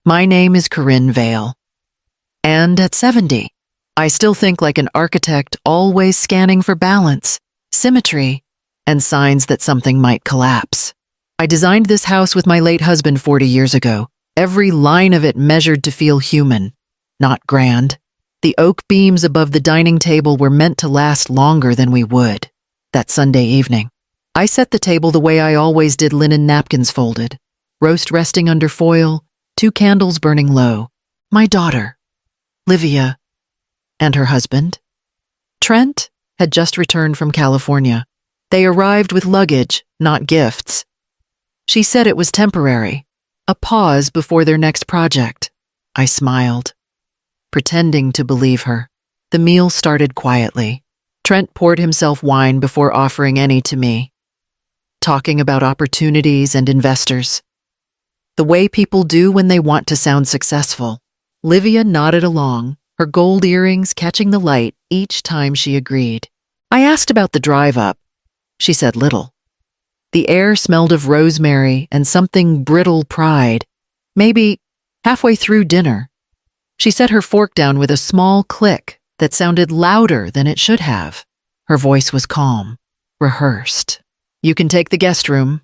My name is Corinne Vale. And at 70, I still think like an architect, always scanning for balance, symmetry, and signs that something might collapse. I designed this house with my late husband 40 years ago, every line of it measured to feel human, not grand. The oak beams above the dining table were meant to last longer than we would. That Sunday evening, I set the table the way I always did, linen napkins folded, roast resting under foil, 2 candles burning low. My daughter, Livia, and her husband, Trent, had just returned from California. They arrived with luggage, not gifts. She said it was temporary, a pause before their next project. I smiled, pretending to believe her. The meal started quietly. Trent poured himself wine before offering any to me, talking about opportunities and investors, the way people do when they want to sound successful. Livia nodded along, her gold earrings catching the light each time she agreed. I asked about the drive up. She said little. The air smelled of rosemary and something brittle pride. Maybe halfway through dinner, she set her fork down with a small click that sounded louder than it should have. Her voice was calm, rehearsed. "You can take the guest room,"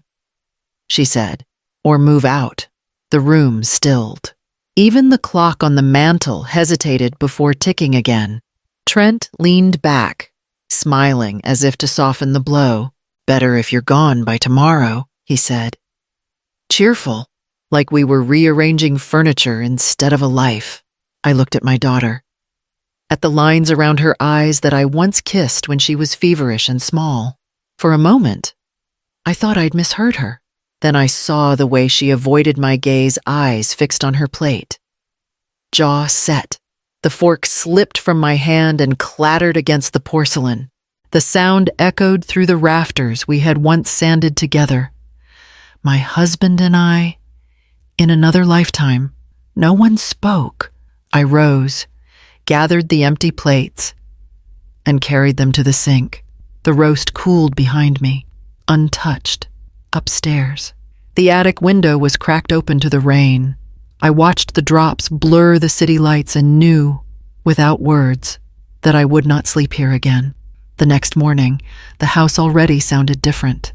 she said, "or move out." The room stilled. Even the clock on the mantel hesitated before ticking again. Trent leaned back, smiling as if to soften the blow. "Better if you're gone by tomorrow," he said. Cheerful, like we were rearranging furniture instead of a life. I looked at my daughter, at the lines around her eyes that I once kissed when she was feverish and small. For a moment, I thought I'd misheard her. Then I saw the way she avoided my gaze, eyes fixed on her plate. Jaw set. The fork slipped from my hand and clattered against the porcelain. The sound echoed through the rafters we had once sanded together. My husband and I, in another lifetime. No one spoke. I rose, gathered the empty plates, and carried them to the sink. The roast cooled behind me, untouched. Upstairs, the attic window was cracked open to the rain. I watched the drops blur the city lights and knew, without words, that I would not sleep here again. The next morning, the house already sounded different.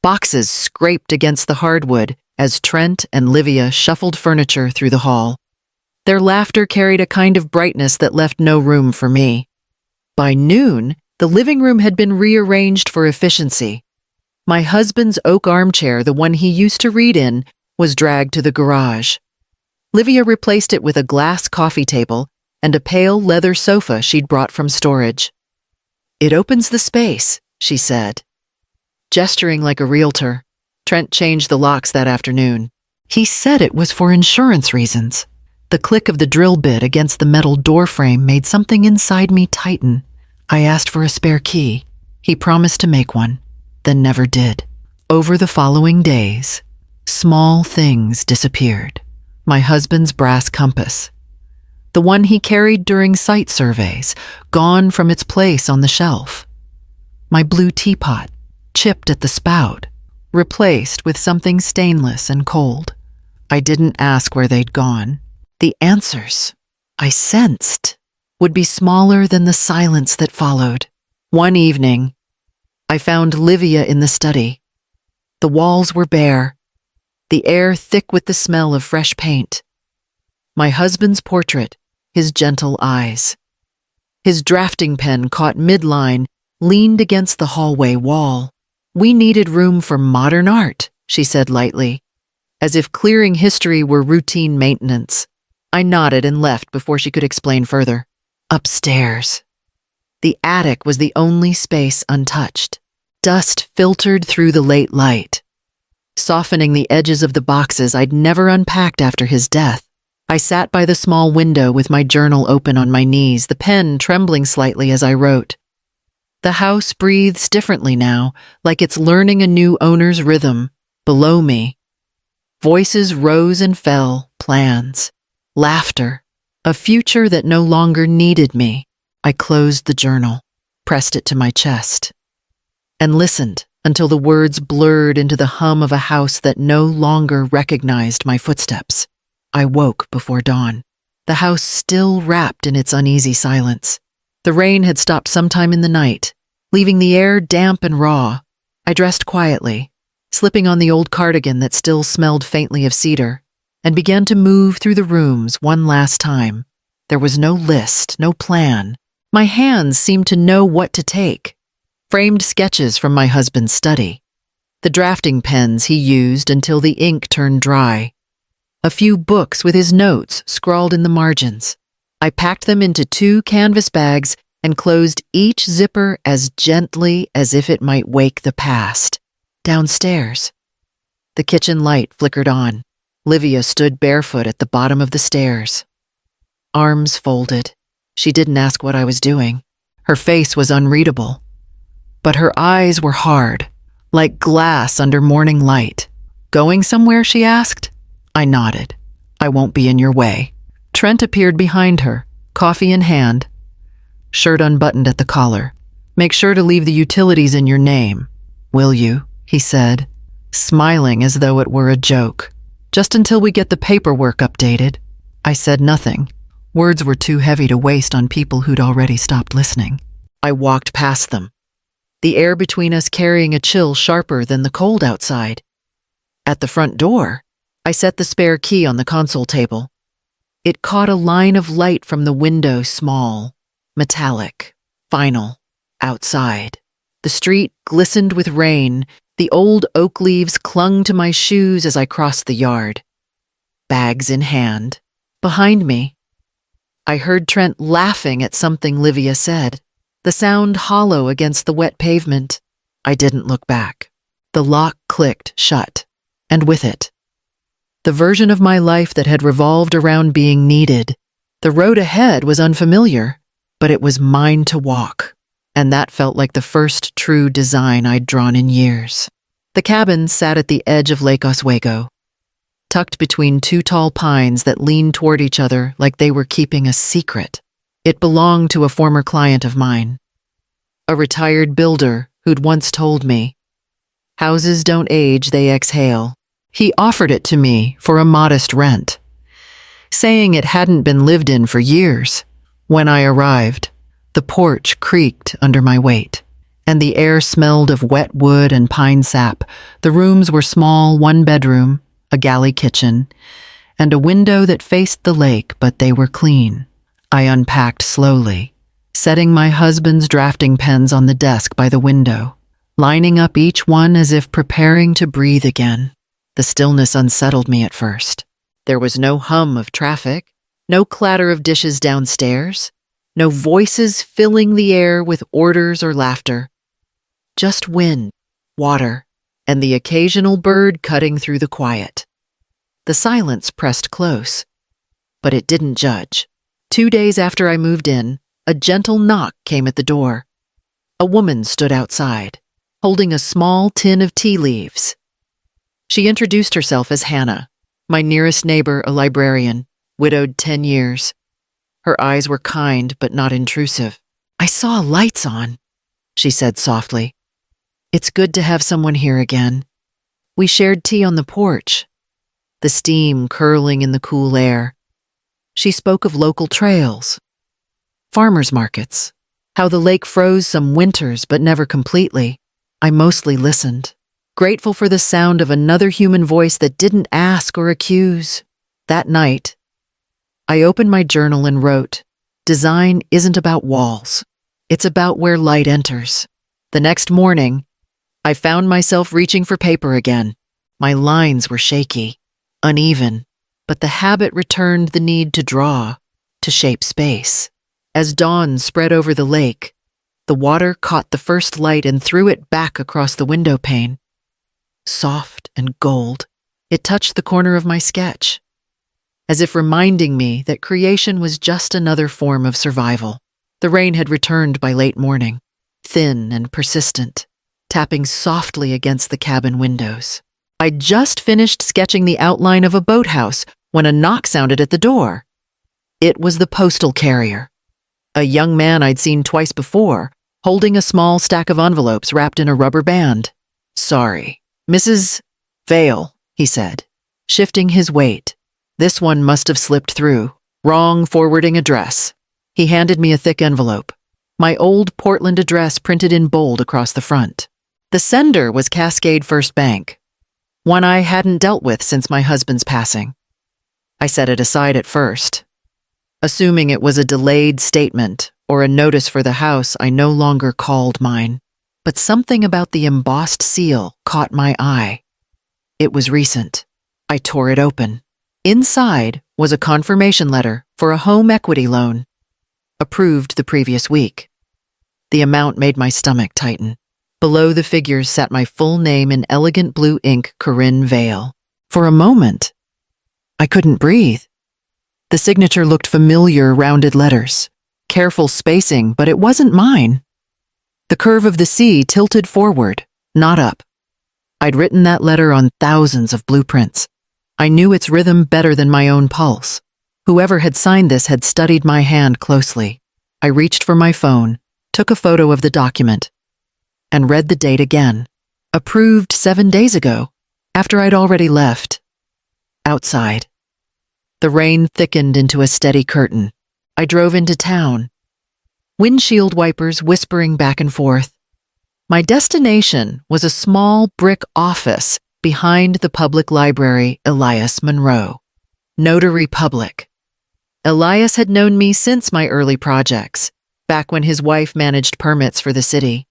Boxes scraped against the hardwood as Trent and Livia shuffled furniture through the hall. Their laughter carried a kind of brightness that left no room for me. By noon, the living room had been rearranged for efficiency. My husband's oak armchair, the one he used to read in, was dragged to the garage. Livia replaced it with a glass coffee table and a pale leather sofa she'd brought from storage. "It opens the space," she said. Gesturing like a realtor, Trent changed the locks that afternoon. He said it was for insurance reasons. The click of the drill bit against the metal doorframe made something inside me tighten. I asked for a spare key. He promised to make one, then never did. Over the following days, small things disappeared. My husband's brass compass, the one he carried during site surveys, gone from its place on the shelf. My blue teapot, chipped at the spout, replaced with something stainless and cold. I didn't ask where they'd gone. The answers, I sensed, would be smaller than the silence that followed. One evening, I found Livia in the study. The walls were bare, the air thick with the smell of fresh paint. My husband's portrait, his gentle eyes. His drafting pen caught midline, leaned against the hallway wall. "We needed room for modern art," she said lightly, as if clearing history were routine maintenance. I nodded and left before she could explain further. Upstairs, the attic was the only space untouched. Dust filtered through the late light, softening the edges of the boxes I'd never unpacked after his death. I sat by the small window with my journal open on my knees, the pen trembling slightly as I wrote. The house breathes differently now, like it's learning a new owner's rhythm. Below me, voices rose and fell, plans, laughter, a future that no longer needed me. I closed the journal, pressed it to my chest, and listened until the words blurred into the hum of a house that no longer recognized my footsteps. I woke before dawn, the house still wrapped in its uneasy silence. The rain had stopped sometime in the night, leaving the air damp and raw. I dressed quietly, slipping on the old cardigan that still smelled faintly of cedar, and began to move through the rooms one last time. There was no list, no plan. My hands seemed to know what to take. Framed sketches from my husband's study. The drafting pens he used until the ink turned dry. A few books with his notes scrawled in the margins. I packed them into 2 canvas bags and closed each zipper as gently as if it might wake the past. Downstairs. The kitchen light flickered on. Livia stood barefoot at the bottom of the stairs. Arms folded. She didn't ask what I was doing. Her face was unreadable. But her eyes were hard, like glass under morning light. Going somewhere, she asked? I nodded. I won't be in your way. Trent appeared behind her, coffee in hand. Shirt unbuttoned at the collar. Make sure to leave the utilities in your name. Will you? He said, smiling as though it were a joke. Just until we get the paperwork updated. I said nothing. Words were too heavy to waste on people who'd already stopped listening. I walked past them, the air between us carrying a chill sharper than the cold outside. At the front door, I set the spare key on the console table. It caught a line of light from the window, small, metallic, final, outside. The street glistened with rain. The old oak leaves clung to my shoes as I crossed the yard. Bags in hand. Behind me, I heard Trent laughing at something Livia said, the sound hollow against the wet pavement. I didn't look back. The lock clicked shut, and with it, the version of my life that had revolved around being needed. The road ahead was unfamiliar, but it was mine to walk, and that felt like the first true design I'd drawn in years. The cabin sat at the edge of Lake Oswego, tucked between 2 tall pines that leaned toward each other like they were keeping a secret. It belonged to a former client of mine, a retired builder who'd once told me, "Houses don't age, they exhale." He offered it to me for a modest rent, saying it hadn't been lived in for years. When I arrived, the porch creaked under my weight, and the air smelled of wet wood and pine sap. The rooms were small, 1-bedroom, a galley kitchen, and a window that faced the lake, but they were clean. I unpacked slowly, setting my husband's drafting pens on the desk by the window, lining up each one as if preparing to breathe again. The stillness unsettled me at first. There was no hum of traffic, no clatter of dishes downstairs, no voices filling the air with orders or laughter. Just wind, water, and the occasional bird cutting through the quiet. The silence pressed close, but it didn't judge. 2 days after I moved in, a gentle knock came at the door. A woman stood outside, holding a small tin of tea leaves. She introduced herself as Hannah, my nearest neighbor, a librarian, widowed 10 years. Her eyes were kind but not intrusive. "I saw lights on," she said softly. "It's good to have someone here again." We shared tea on the porch, the steam curling in the cool air. She spoke of local trails, farmers markets, how the lake froze some winters but never completely. I mostly listened, grateful for the sound of another human voice that didn't ask or accuse. That night, I opened my journal and wrote, "Design isn't about walls. It's about where light enters." The next morning, I found myself reaching for paper again. My lines were shaky, uneven, but the habit returned the need to draw, to shape space. As dawn spread over the lake, the water caught the first light and threw it back across the window pane. Soft and gold, it touched the corner of my sketch, as if reminding me that creation was just another form of survival. The rain had returned by late morning, thin and persistent, tapping softly against the cabin windows. I'd just finished sketching the outline of a boathouse when a knock sounded at the door. It was the postal carrier, a young man I'd seen twice before, holding a small stack of envelopes wrapped in a rubber band. "Sorry, Mrs. Vale," he said, shifting his weight. This one must have slipped through. Wrong forwarding address. He handed me a thick envelope. My old Portland address printed in bold across the front. The sender was Cascade First Bank, one I hadn't dealt with since my husband's passing. I set it aside at first, assuming it was a delayed statement or a notice for the house I no longer called mine. But something about the embossed seal caught my eye. It was recent. I tore it open. Inside was a confirmation letter for a home equity loan, approved the previous week. The amount made my stomach tighten. Below the figures sat my full name in elegant blue ink, Corinne Vale. For a moment, I couldn't breathe. The signature looked familiar, rounded letters. Careful spacing, but it wasn't mine. The curve of the C tilted forward, not up. I'd written that letter on thousands of blueprints. I knew its rhythm better than my own pulse. Whoever had signed this had studied my hand closely. I reached for my phone, took a photo of the document, and read the date again. Approved 7 days ago, after I'd already left. Outside. The rain thickened into a steady curtain. I drove into town, windshield wipers whispering back and forth. My destination was a small brick office behind the public library, Elias Monroe. Notary Public. Elias had known me since my early projects, back when his wife managed permits for the city.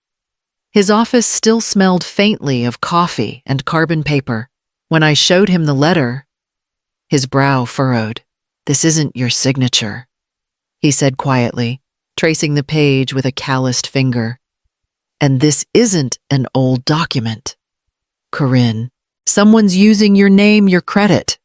His office still smelled faintly of coffee and carbon paper. When I showed him the letter, his brow furrowed. "This isn't your signature," he said quietly, tracing the page with a calloused finger. "And this isn't an old document. Corinne, someone's using your name, your credit,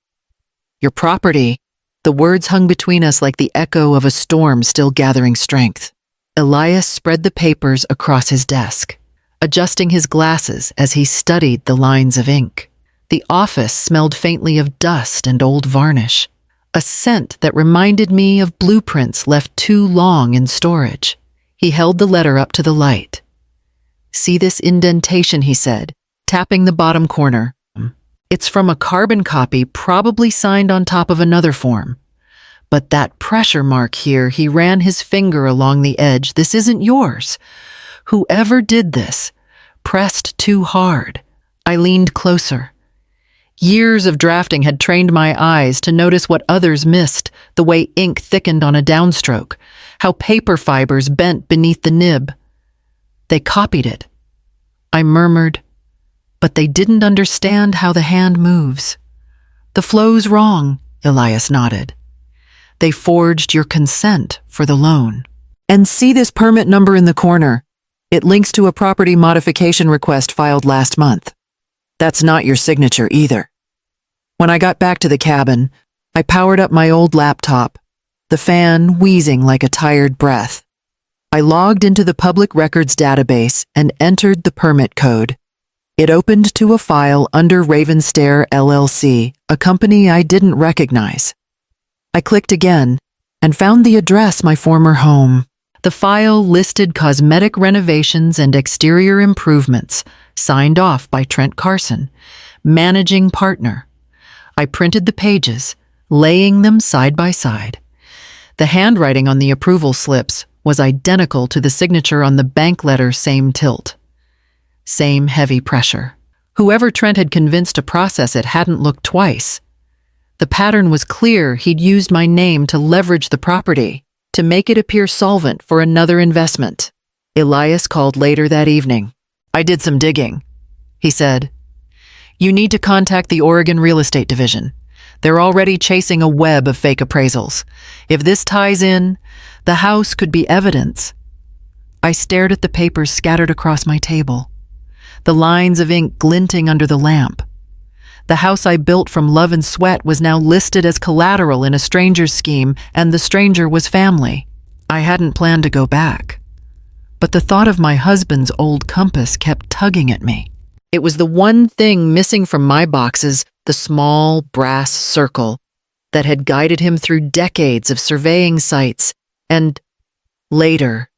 your property." The words hung between us like the echo of a storm still gathering strength. Elias spread the papers across his desk, adjusting his glasses as he studied the lines of ink. The office smelled faintly of dust and old varnish, a scent that reminded me of blueprints left too long in storage. He held the letter up to the light. "See this indentation," he said, tapping the bottom corner. "It's from a carbon copy, probably signed on top of another form. But that pressure mark here," he ran his finger along the edge, "this isn't yours. Whoever did this pressed too hard." I leaned closer. Years of drafting had trained my eyes to notice what others missed, the way ink thickened on a downstroke, how paper fibers bent beneath the nib. They copied it. I murmured, "But they didn't understand how the hand moves." "The flow's wrong," Elias nodded. "They forged your consent for the loan. And see this permit number in the corner. It links to a property modification request filed last month. That's not your signature either." When I got back to the cabin, I powered up my old laptop, the fan wheezing like a tired breath. I logged into the public records database and entered the permit code. It opened to a file under Ravenstair LLC, a company I didn't recognize. I clicked again and found the address, my former home. The file listed cosmetic renovations and exterior improvements, signed off by Trent Carson, managing partner. I printed the pages, laying them side by side. The handwriting on the approval slips was identical to the signature on the bank letter, same tilt. Same heavy pressure. Whoever Trent had convinced to process it hadn't looked twice. The pattern was clear. He'd used my name to leverage the property, to make it appear solvent for another investment. Elias called later that evening. "I did some digging," he said. "You need to contact the Oregon Real Estate Division. They're already chasing a web of fake appraisals. If this ties in, the house could be evidence." I stared at the papers scattered across my table, the lines of ink glinting under the lamp. The house I built from love and sweat was now listed as collateral in a stranger's scheme, and the stranger was family. I hadn't planned to go back, but the thought of my husband's old compass kept tugging at me. It was the one thing missing from my boxes, the small brass circle that had guided him through decades of surveying sites and, later,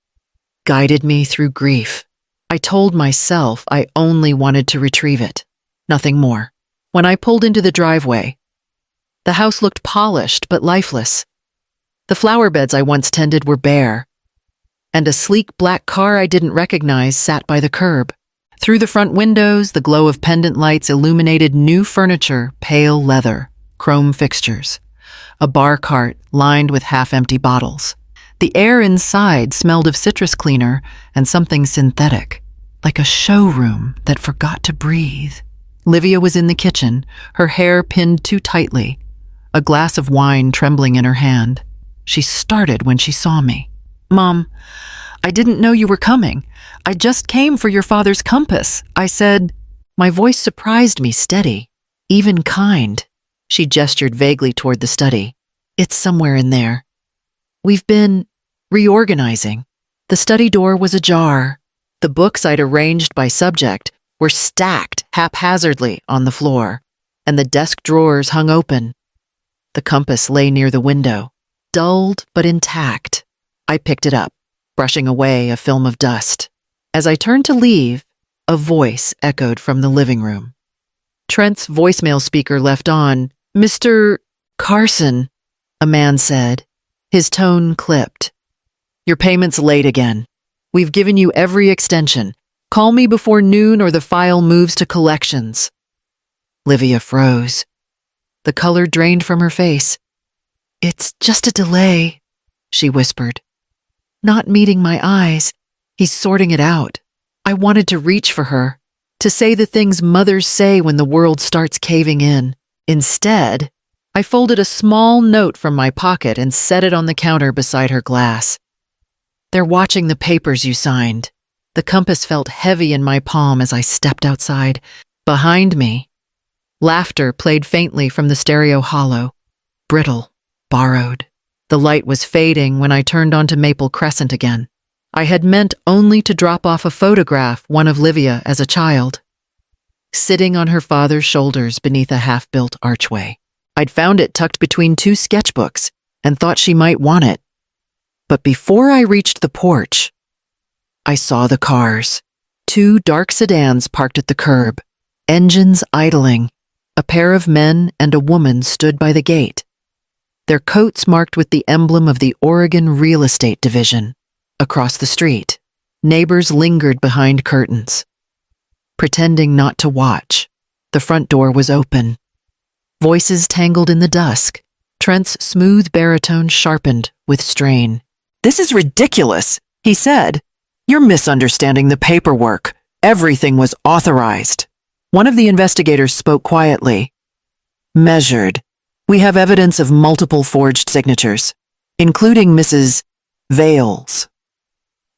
guided me through grief. I told myself I only wanted to retrieve it, nothing more. When I pulled into the driveway, The house looked polished but lifeless. The flower beds I once tended were bare, and a sleek black car I didn't recognize sat by the curb. Through the front windows, the glow of pendant lights illuminated new furniture, pale leather, chrome fixtures, a bar cart lined with half-empty bottles. The air inside smelled of citrus cleaner and something synthetic, like a showroom that forgot to breathe. Livia was in the kitchen, her hair pinned too tightly, a glass of wine trembling in her hand. She started when she saw me. "Mom, I didn't know you were coming. I just came for your father's compass," I said. My voice surprised me, steady, even kind. She gestured vaguely toward the study. "It's somewhere in there. We've been reorganizing." The study door was ajar. The books I'd arranged by subject were stacked haphazardly on the floor, and the desk drawers hung open. The compass lay near the window, dulled but intact. I picked it up, brushing away a film of dust. As I turned to leave, a voice echoed from the living room. Trent's voicemail speaker left on. "Mr. Carson," a man said. His tone clipped. "Your payment's late again. We've given you every extension. Call me before noon or the file moves to collections." Livia froze. The color drained from her face. "It's just a delay," she whispered. Not meeting my eyes, he's sorting it out. I wanted to reach for her, to say the things mothers say when the world starts caving in. Instead, I folded a small note from my pocket and set it on the counter beside her glass. "They're watching the papers you signed." The compass felt heavy in my palm as I stepped outside. Behind me, laughter played faintly from the stereo hollow, brittle, borrowed. The light was fading when I turned onto Maple Crescent again. I had meant only to drop off a photograph, one of Livia as a child, sitting on her father's shoulders beneath a half-built archway. I'd found it tucked between two sketchbooks and thought she might want it. But before I reached the porch, I saw the cars. Two dark sedans parked at the curb, engines idling. A pair of men and a woman stood by the gate, their coats marked with the emblem of the Oregon Real Estate Division. Across the street, neighbors lingered behind curtains, pretending not to watch. The front door was open. Voices tangled in the dusk. Trent's smooth baritone sharpened with strain. "This is ridiculous," he said. "You're misunderstanding the paperwork. Everything was authorized." One of the investigators spoke quietly. "Measured. We have evidence of multiple forged signatures, including Mrs. Vale's.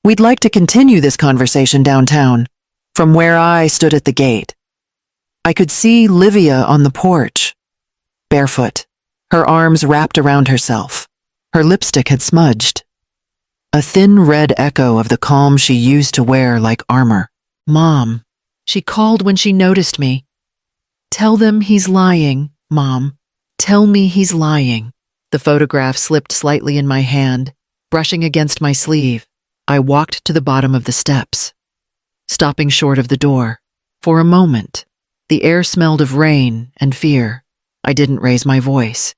We'd like to continue this conversation downtown, from where I stood at the gate." I could see Livia on the porch, barefoot, her arms wrapped around herself. Her lipstick had smudged, a thin red echo of the calm she used to wear like armor. "Mom," she called when she noticed me. "Tell them he's lying, Mom. Tell me he's lying." The photograph slipped slightly in my hand, brushing against my sleeve. I walked to the bottom of the steps, stopping short of the door. For a moment, the air smelled of rain and fear. I didn't raise my voice.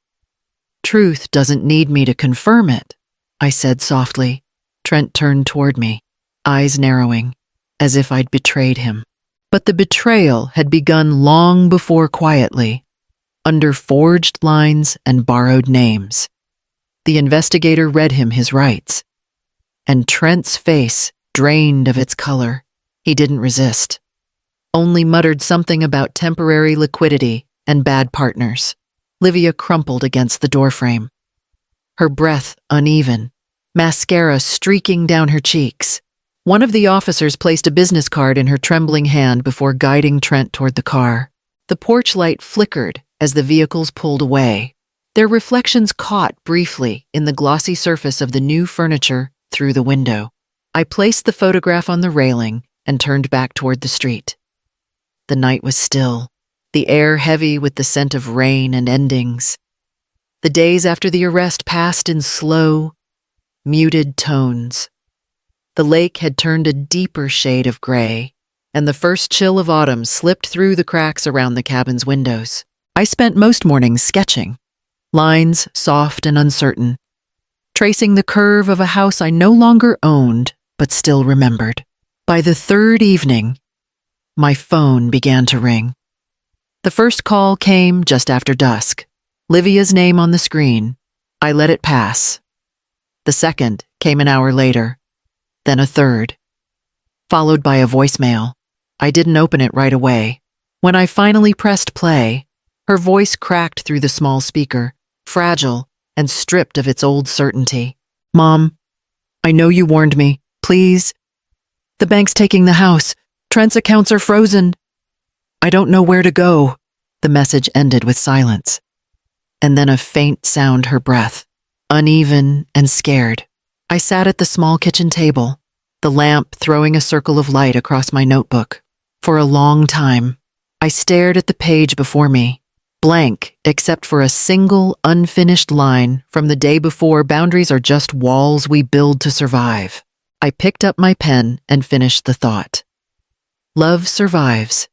"Truth doesn't need me to confirm it," I said softly. Trent turned toward me, eyes narrowing, as if I'd betrayed him. But the betrayal had begun long before, quietly, under forged lines and borrowed names. The investigator read him his rights, and Trent's face drained of its color. He didn't resist, only muttered something about temporary liquidity and bad partners. Livia crumpled against the doorframe, her breath uneven, mascara streaking down her cheeks. One of the officers placed a business card in her trembling hand before guiding Trent toward the car. The porch light flickered as the vehicles pulled away. Their reflections caught briefly in the glossy surface of the new furniture through the window. I placed the photograph on the railing and turned back toward the street. The night was still, the air heavy with the scent of rain and endings. The days after the arrest passed in slow, muted tones. The lake had turned a deeper shade of gray, and the first chill of autumn slipped through the cracks around the cabin's windows. I spent most mornings sketching, lines soft and uncertain, tracing the curve of a house I no longer owned but still remembered. By the third evening, my phone began to ring. The first call came just after dusk. Livia's name on the screen. I let it pass. The second came an hour later, then a third, followed by a voicemail. I didn't open it right away. When I finally pressed play, her voice cracked through the small speaker, fragile and stripped of its old certainty. "Mom, I know you warned me. Please. The bank's taking the house. Trent's accounts are frozen. I don't know where to go." The message ended with silence, and then a faint sound her breath, uneven and scared. I sat at the small kitchen table, the lamp throwing a circle of light across my notebook. For a long time, I stared at the page before me, blank except for a single unfinished line from the day before. Boundaries are just walls we build to survive. I picked up my pen and finished the thought. Love survives,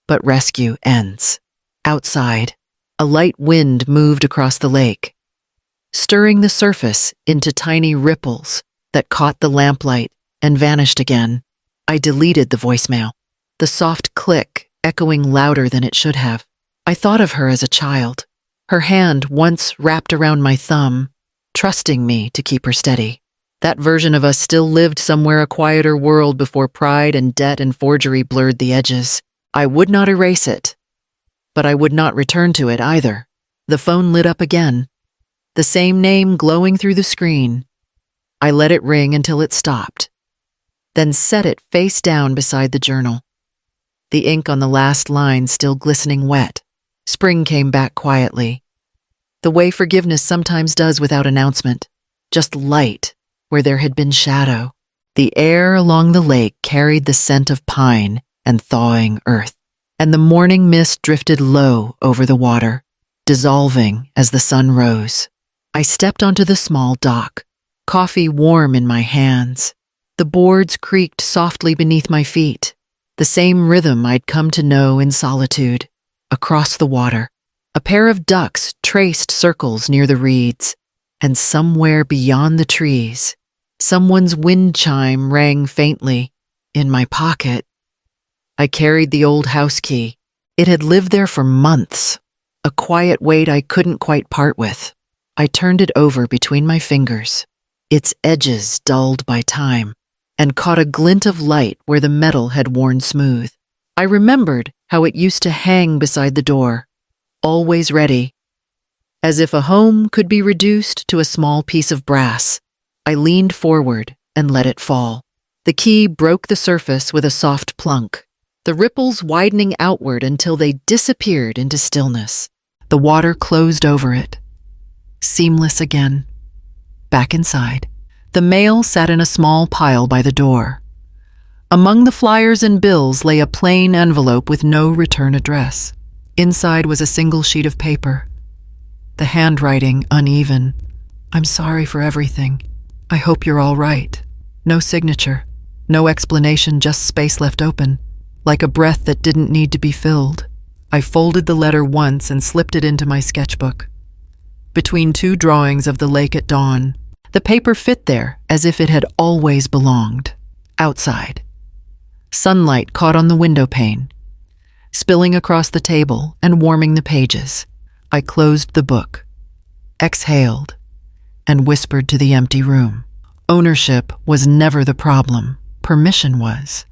but rescue ends. Outside, a light wind moved across the lake, stirring the surface into tiny ripples that caught the lamplight and vanished again. I deleted the voicemail, the soft click echoing louder than it should have. I thought of her as a child, her hand once wrapped around my thumb, trusting me to keep her steady. That version of us still lived somewhere a quieter world before pride and debt and forgery blurred the edges. I would not erase it, but I would not return to it either. The phone lit up again, the same name glowing through the screen. I let it ring until it stopped, then set it face down beside the journal, the ink on the last line still glistening wet. Spring came back quietly, the way forgiveness sometimes does without announcement, just light where there had been shadow. The air along the lake carried the scent of pine and thawing earth, and the morning mist drifted low over the water, dissolving as the sun rose. I stepped onto the small dock, coffee warm in my hands. The boards creaked softly beneath my feet, the same rhythm I'd come to know in solitude. Across the water, a pair of ducks traced circles near the reeds, and somewhere beyond the trees, someone's wind chime rang faintly. In my pocket, I carried the old house key. It had lived there for months, a quiet weight I couldn't quite part with. I turned it over between my fingers, its edges dulled by time, and caught a glint of light where the metal had worn smooth. I remembered how it used to hang beside the door, always ready, as if a home could be reduced to a small piece of brass. I leaned forward and let it fall. The key broke the surface with a soft plunk, the ripples widening outward until they disappeared into stillness. The water closed over it, seamless again. Back inside, the mail sat in a small pile by the door. Among the flyers and bills lay a plain envelope with no return address. Inside was a single sheet of paper, the handwriting uneven. "I'm sorry for everything. I hope you're all right." No signature, no explanation, just space left open, like a breath that didn't need to be filled. I folded the letter once and slipped it into my sketchbook, between two drawings of the lake at dawn. The paper fit there as if it had always belonged. Outside, sunlight caught on the window pane, spilling across the table and warming the pages. I closed the book, exhaled, and whispered to the empty room. Ownership was never the problem. Permission was.